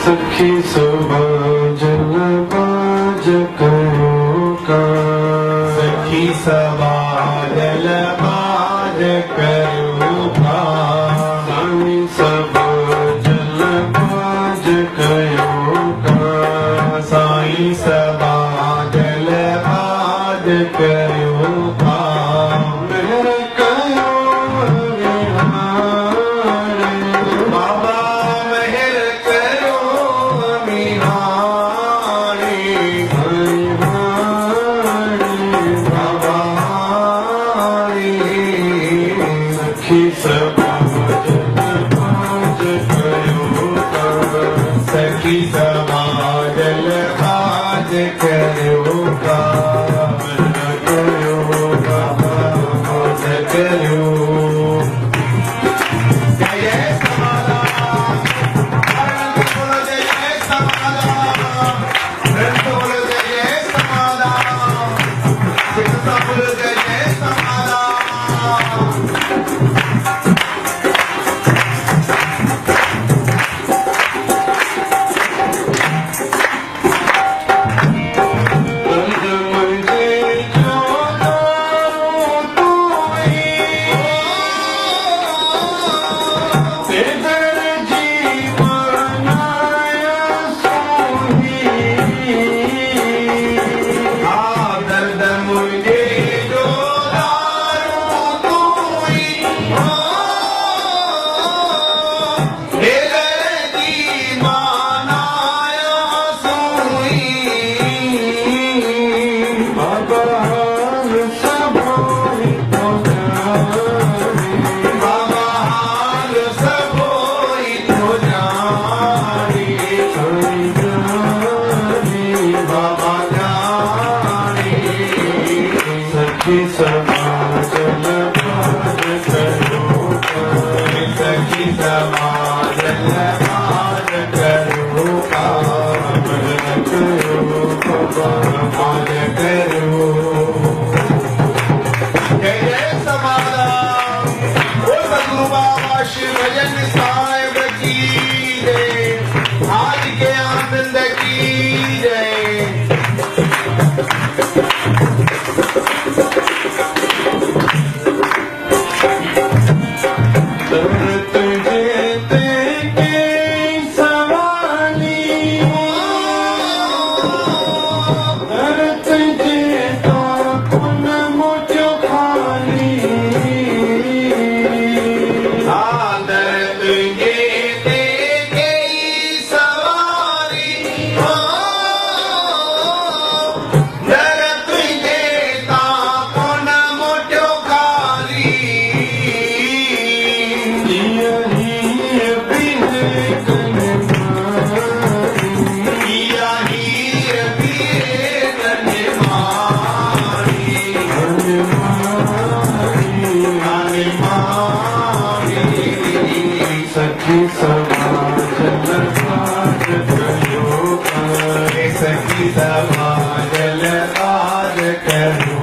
सखी समाजल बाज करो का सखी समाजल बाज करो का साई समाजल बाज करो का साई समाजल बाज करो का मेहर कयो विहारे बाबा मेहर करो मिहारी बाबा सखी समाजल बाज करो का सखी समाजल बाज करो का करो जय जय समाधान आनंद बोलो जय जय समाधान नृत्य बोलो जय जय समाधान शिक्षा बोलो जय जय समाधान दर्द मुझे जो दारू तू ही हे दर्दी मानाया सुई बाबा हाल सब होई तो जानी बाबा जानी सखी समाजल बाज करो सखी समाजल बाज करो बाज करो जय जय समाधान ओ सतगुरु बाबा श्री भजन साहिब की जय आज के आनंद की जय तरत जेते के सवाली तरत जेता कुन मुझो खाली आदर तुझे दे गई सवारी दर तुझे तापन मोटो खाली यही बिन कने किया हीर पीर तने मारी नानी मारी सखी समाजल बाज करो सखी समाजल बाज करो